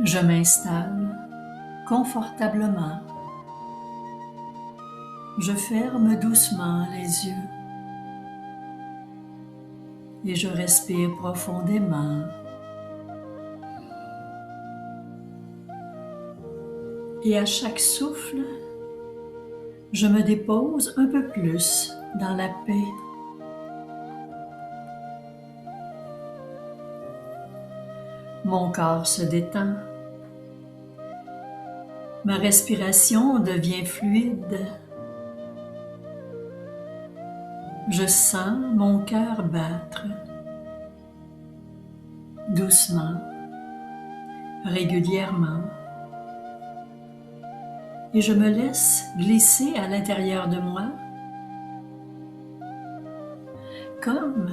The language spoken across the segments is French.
Je m'installe confortablement. Je ferme doucement les yeux et je respire profondément. Et à chaque souffle, je me dépose un peu plus dans la paix. Mon corps se détend. Ma respiration devient fluide. Je sens mon cœur battre doucement, régulièrement, et je me laisse glisser à l'intérieur de moi, comme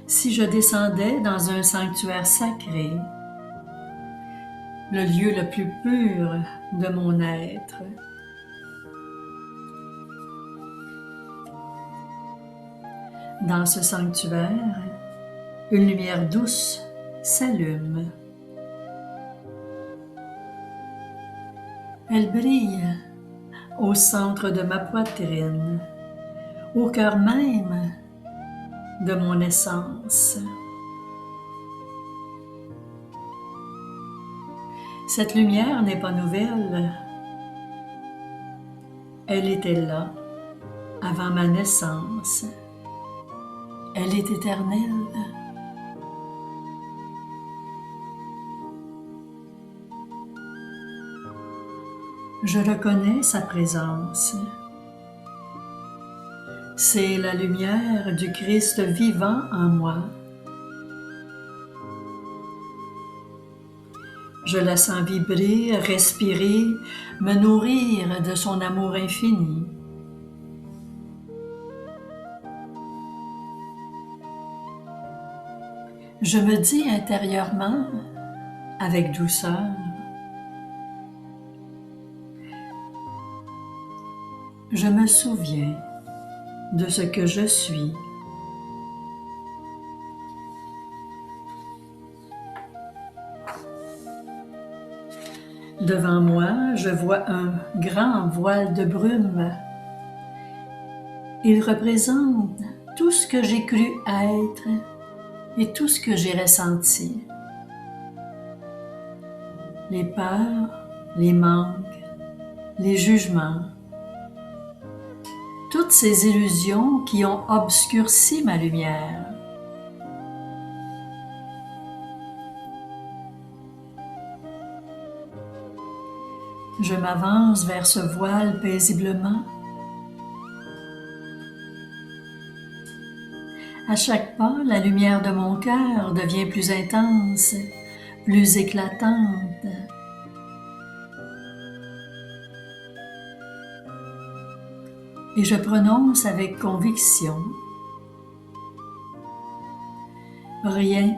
si je descendais dans un sanctuaire sacré, le lieu le plus pur de mon être. Dans ce sanctuaire, une lumière douce s'allume. Elle brille au centre de ma poitrine, au cœur même de mon essence. Cette lumière n'est pas nouvelle. Elle était là avant ma naissance. Elle est éternelle. Je reconnais sa présence. C'est la lumière du Christ vivant en moi. Je la sens vibrer, respirer, me nourrir de son amour infini. Je me dis intérieurement, avec douceur, je me souviens de ce que je suis. Devant moi, je vois un grand voile de brume. Il représente tout ce que j'ai cru être et tout ce que j'ai ressenti. Les peurs, les manques, les jugements, toutes ces illusions qui ont obscurci ma lumière. Je m'avance vers ce voile paisiblement. À chaque pas, la lumière de mon cœur devient plus intense, plus éclatante. Et je prononce avec conviction: rien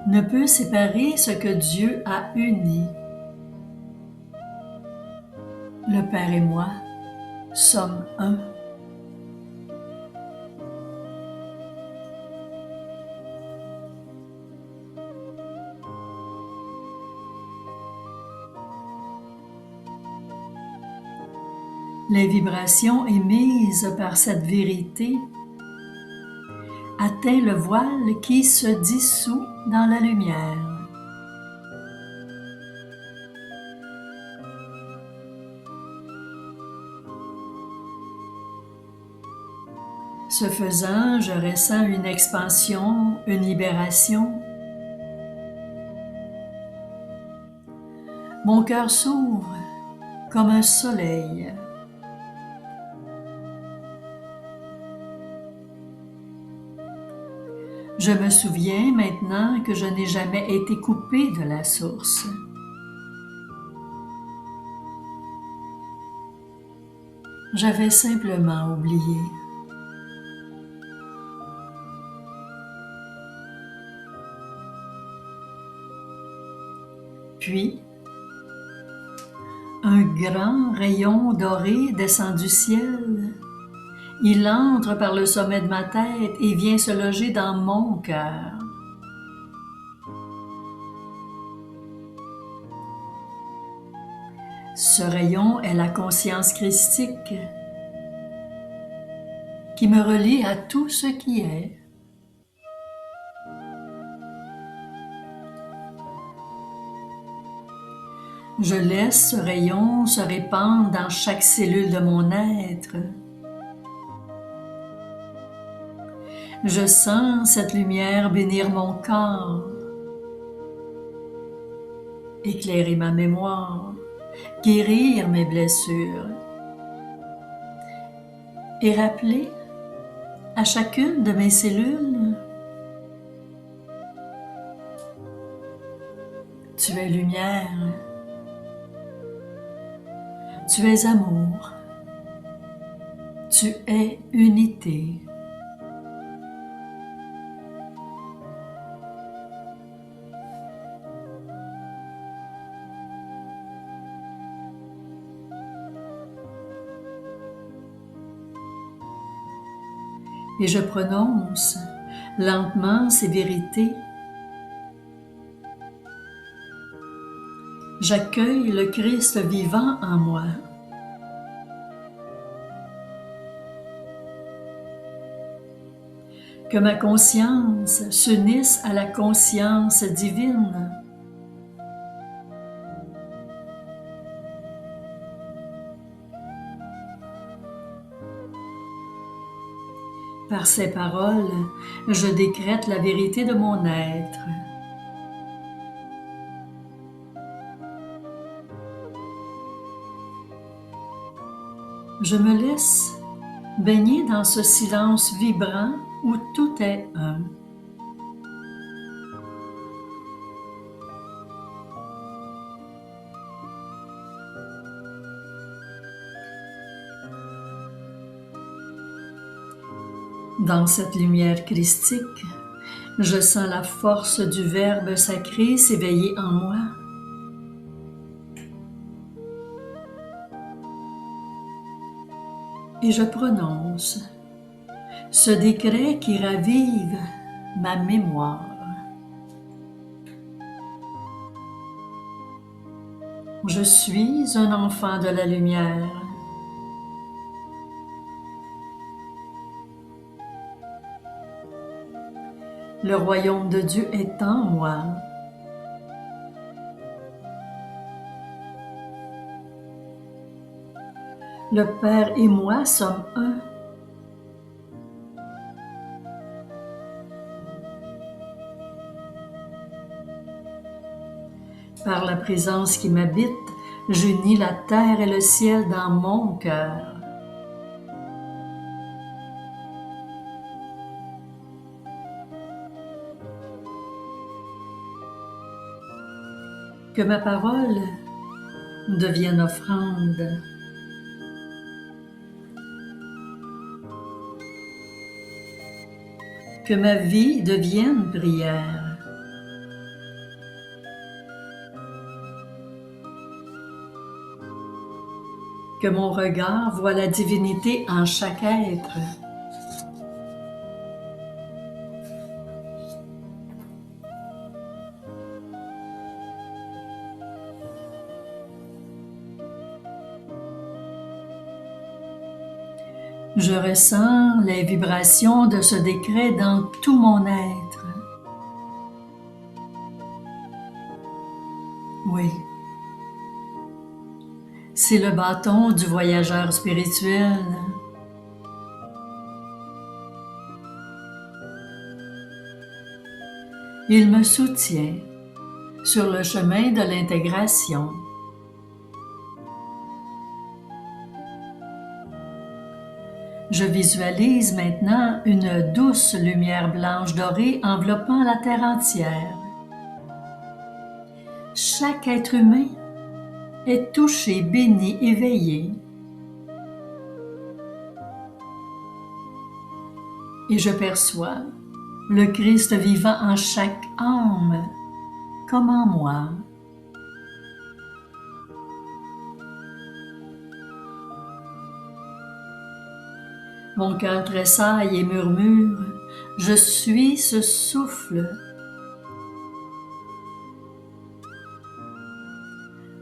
ne peut séparer ce que Dieu a uni. Le Père et moi sommes un. Les vibrations émises par cette vérité atteignent le voile qui se dissout dans la lumière. Ce faisant, je ressens une expansion, une libération. Mon cœur s'ouvre comme un soleil. Je me souviens maintenant que je n'ai jamais été coupée de la source. J'avais simplement oublié. Puis, un grand rayon doré descend du ciel. Il entre par le sommet de ma tête et vient se loger dans mon cœur. Ce rayon est la conscience christique qui me relie à tout ce qui est. Je laisse ce rayon se répandre dans chaque cellule de mon être. Je sens cette lumière bénir mon corps, éclairer ma mémoire, guérir mes blessures et rappeler à chacune de mes cellules: tu es lumière, tu es amour, tu es unité. Et je prononce lentement ces vérités. J'accueille le Christ vivant en moi. Que ma conscience s'unisse à la conscience divine. Par ces paroles, je décrète la vérité de mon être. Je me laisse baigner dans ce silence vibrant où tout est un. Dans cette lumière christique, je sens la force du Verbe sacré s'éveiller en moi. Et je prononce ce décret qui ravive ma mémoire. Je suis un enfant de la lumière. Le royaume de Dieu est en moi. Le Père et moi sommes un. Par la présence qui m'habite, j'unis la terre et le ciel dans mon cœur. Que ma parole devienne offrande. Que ma vie devienne prière. Que mon regard voie la divinité en chaque être. Je ressens les vibrations de ce décret dans tout mon être. Oui, c'est le bâton du voyageur spirituel. Il me soutient sur le chemin de l'intégration. Je visualise maintenant une douce lumière blanche dorée enveloppant la terre entière. Chaque être humain est touché, béni, éveillé. Et je perçois le Christ vivant en chaque âme, comme en moi. Mon cœur tressaille et murmure, je suis ce souffle.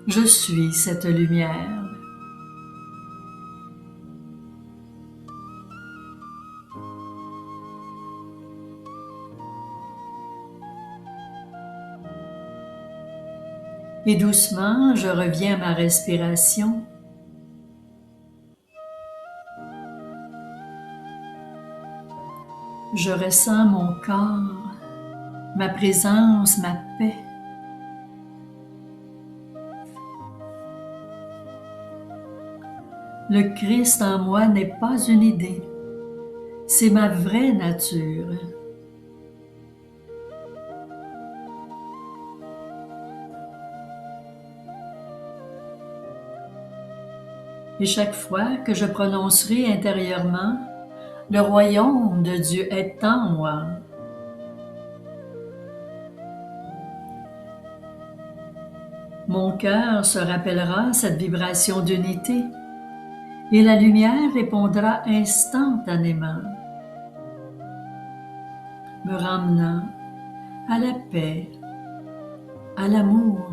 Je suis cette lumière. Et doucement, je reviens à ma respiration. Je ressens mon corps, ma présence, ma paix. Le Christ en moi n'est pas une idée, c'est ma vraie nature. Et chaque fois que je prononcerai intérieurement, le royaume de Dieu est en moi. Mon cœur se rappellera cette vibration d'unité et la lumière répondra instantanément, me ramenant à la paix, à l'amour,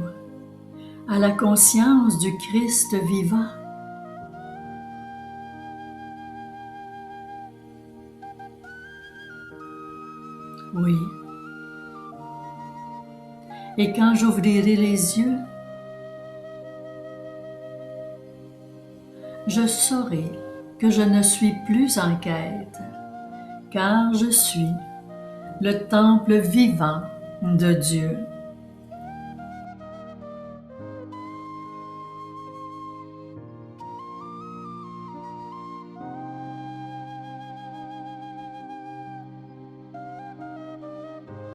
à la conscience du Christ vivant. Oui. Et quand j'ouvrirai les yeux, je saurai que je ne suis plus en quête, car je suis le temple vivant de Dieu.